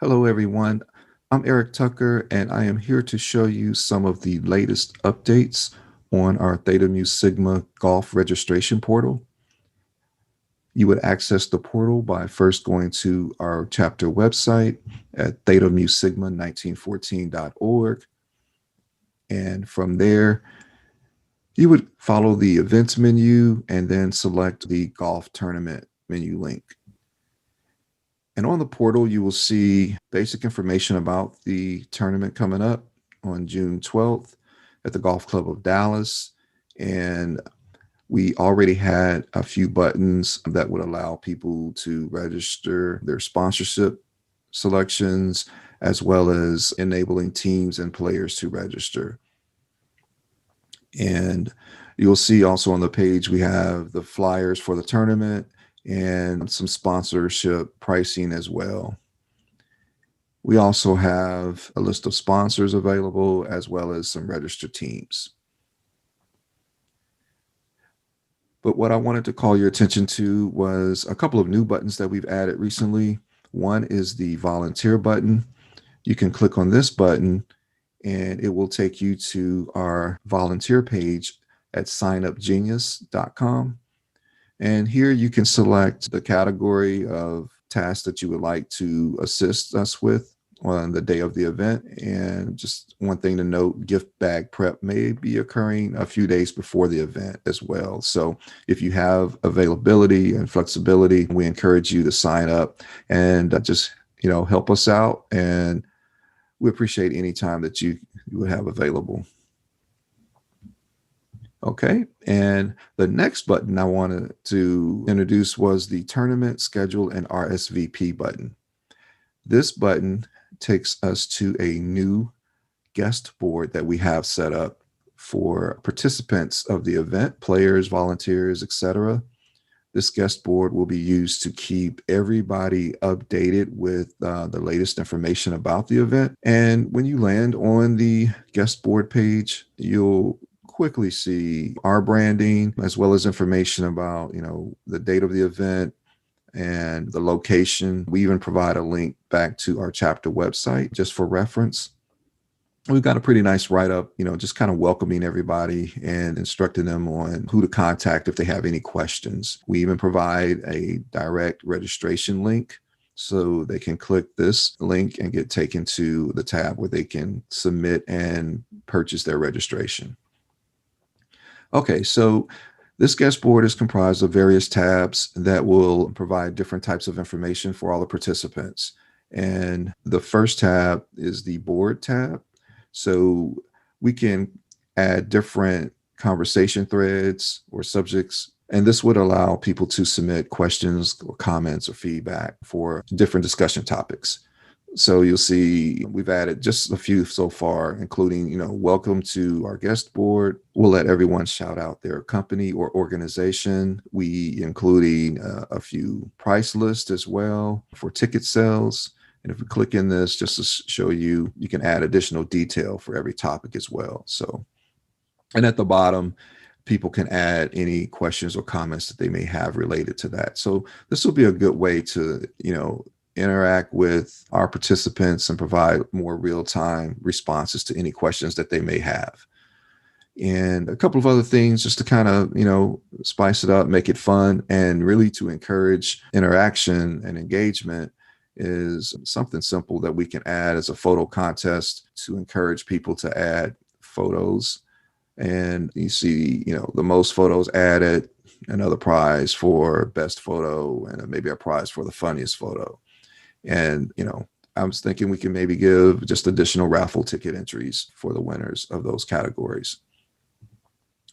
Hello, everyone. I'm Eric Tucker, and I am here to show you some of the latest updates on our Theta Mu Sigma golf registration portal. You would access the portal by first going to our chapter website at thetamusigma1914.org. And from there, you would follow the events menu and then select the golf tournament menu link. And on the portal, you will see basic information about the tournament coming up on June 12th at the Golf Club of Dallas. And we already had a few buttons that would allow people to register their sponsorship selections, as well as enabling teams and players to register. And you'll see also on the page, we have the flyers for the tournament and some sponsorship pricing as well. We also have a list of sponsors available, as well as some registered teams. But what I wanted to call your attention to was a couple of new buttons that we've added recently. One is the volunteer button. You can click on this button and it will take you to our volunteer page at signupgenius.com. And here you can select the category of tasks that you would like to assist us with on the day of the event. And just one thing to note, gift bag prep may be occurring a few days before the event as well. So if you have availability and flexibility, we encourage you to sign up and just, help us out. And we appreciate any time that you would have available. Okay, and the next button I wanted to introduce was the tournament schedule and RSVP button. This button takes us to a new guest board that we have set up for participants of the event, players, volunteers, etc. This guest board will be used to keep everybody updated with the latest information about the event. And when you land on the guest board page, you'll quickly see our branding as well as information about, the date of the event and the location. We even provide a link back to our chapter website just for reference. We've got a pretty nice write-up, just kind of welcoming everybody and instructing them on who to contact if they have any questions. We even provide a direct registration link so they can click this link and get taken to the tab where they can submit and purchase their registration. Okay, so this guest board is comprised of various tabs that will provide different types of information for all the participants. And the first tab is the board tab. So we can add different conversation threads or subjects, and this would allow people to submit questions or comments or feedback for different discussion topics. So you'll see we've added just a few so far, including, welcome to our guest board. We'll let everyone shout out their company or organization. We including a few price lists as well for ticket sales. And if we click in this, just to show you, you can add additional detail for every topic as well. So, and at the bottom, people can add any questions or comments that they may have related to that. So this will be a good way to, interact with our participants and provide more real-time responses to any questions that they may have. And a couple of other things just to kind of, spice it up, make it fun, and really to encourage interaction and engagement is something simple that we can add as a photo contest to encourage people to add photos. And you see, the most photos added, another prize for best photo, and maybe a prize for the funniest photo. And, I was thinking we can maybe give just additional raffle ticket entries for the winners of those categories.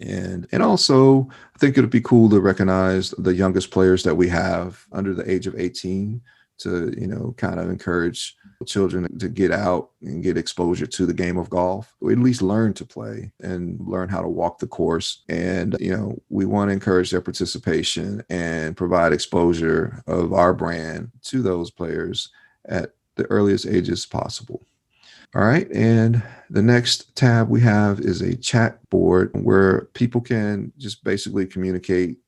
And also, I think it'd be cool to recognize the youngest players that we have under the age of 18 to, kind of encourage children to get out and get exposure to the game of golf, or at least learn to play and learn how to walk the course. And, we want to encourage their participation and provide exposure of our brand to those players at the earliest ages possible. All right. And the next tab we have is a chat board where people can just basically communicate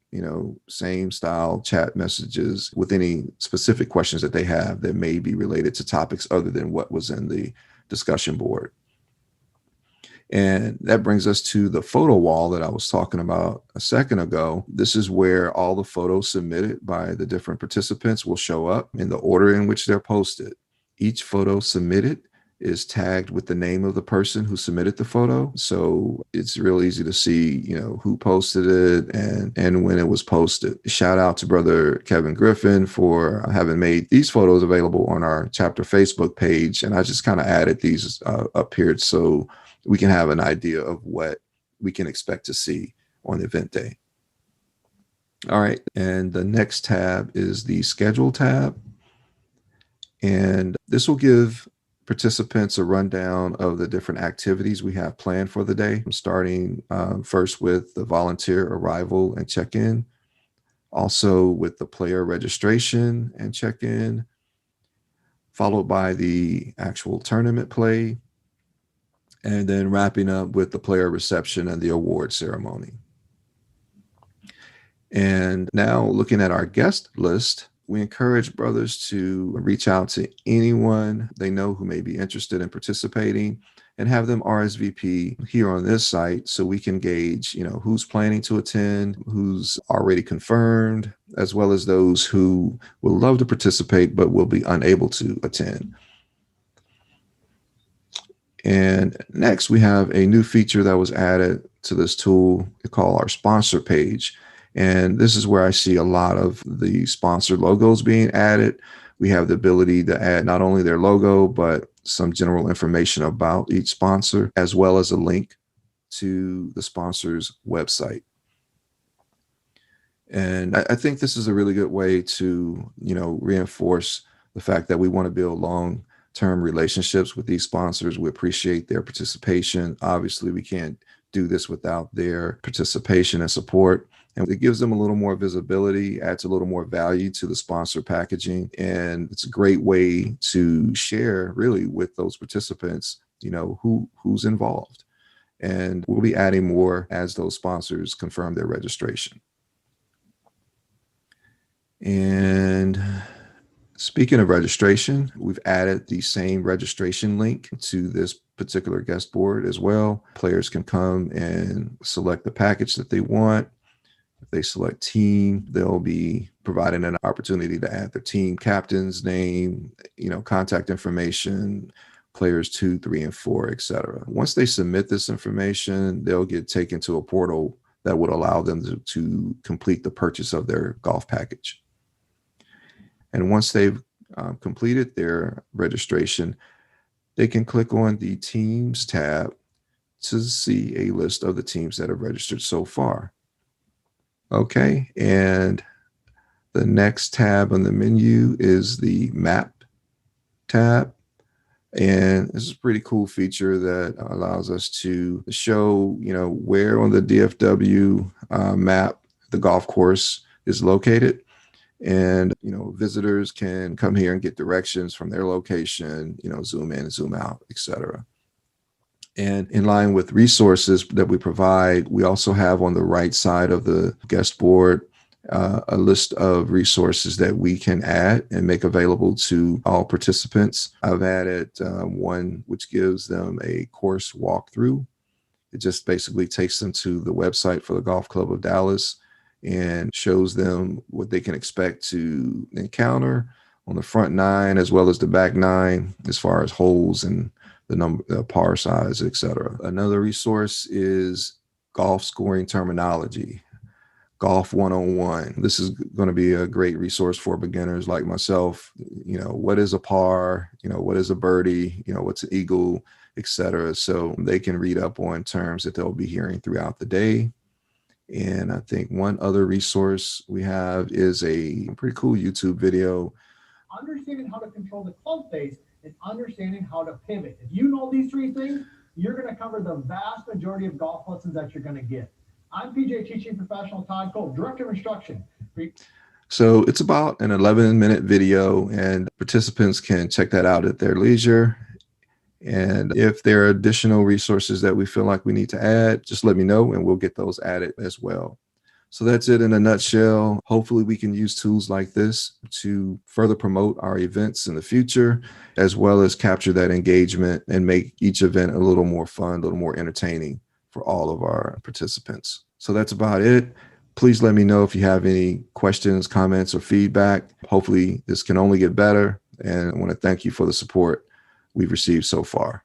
same style chat messages with any specific questions that they have that may be related to topics other than what was in the discussion board. And that brings us to the photo wall that I was talking about a second ago. This is where all the photos submitted by the different participants will show up in the order in which they're posted. Each photo submitted is tagged with the name of the person who submitted the photo. So it's real easy to see, who posted it and when it was posted. Shout out to brother Kevin Griffin for having made these photos available on our chapter Facebook page. And I just kind of added these up here so we can have an idea of what we can expect to see on the event day. All right. And the next tab is the schedule tab. And this will give participants a rundown of the different activities we have planned for the day, starting first with the volunteer arrival and check-in, also with the player registration and check-in, followed by the actual tournament play, and then wrapping up with the player reception and the award ceremony. And now looking at our guest list, we encourage brothers to reach out to anyone they know who may be interested in participating and have them RSVP here on this site so we can gauge, who's planning to attend, who's already confirmed, as well as those who will love to participate but will be unable to attend. And next, we have a new feature that was added to this tool called our sponsor page. And this is where I see a lot of the sponsor logos being added. We have the ability to add not only their logo, but some general information about each sponsor, as well as a link to the sponsor's website. And I think this is a really good way to, reinforce the fact that we want to build long-term relationships with these sponsors. We appreciate their participation. Obviously, we can't do this without their participation and support. And it gives them a little more visibility, adds a little more value to the sponsor packaging. And it's a great way to share really with those participants, who's involved. And we'll be adding more as those sponsors confirm their registration. And speaking of registration, we've added the same registration link to this particular guest board as well. Players can come and select the package that they want. If they select team, they'll be providing an opportunity to add their team captain's name, contact information, players 2, 3, and 4, etc. Once they submit this information, they'll get taken to a portal that would allow them to complete the purchase of their golf package. And once they've completed their registration, they can click on the Teams tab to see a list of the teams that have registered so far. Okay, and the next tab on the menu is the Map tab. And this is a pretty cool feature that allows us to show, where on the DFW map the golf course is located. And, visitors can come here and get directions from their location, zoom in, zoom out, etc. And in line with resources that we provide, we also have on the right side of the guest board a list of resources that we can add and make available to all participants. I've added one which gives them a course walkthrough. It just basically takes them to the website for the Golf Club of Dallas and shows them what they can expect to encounter on the front 9 as well as the back 9 as far as holes and the number, par size, etc. Another resource is golf scoring terminology, Golf 101. This is going to be a great resource for beginners like myself. What is a par? What is a birdie? What's an eagle, etc. So they can read up on terms that they'll be hearing throughout the day. And I think one other resource we have is a pretty cool YouTube video. Understanding how to control the club face and understanding how to pivot. If you know these 3 things, you're going to cover the vast majority of golf lessons that you're going to get. I'm PJ Teaching Professional Todd Cole, Director of Instruction. So it's about an 11-minute video, and participants can check that out at their leisure. And if there are additional resources that we feel like we need to add, just let me know and we'll get those added as well. So that's it in a nutshell. Hopefully we can use tools like this to further promote our events in the future, as well as capture that engagement and make each event a little more fun, a little more entertaining for all of our participants. So that's about it. Please let me know if you have any questions, comments, or feedback. Hopefully this can only get better. And I want to thank you for the support we've received so far.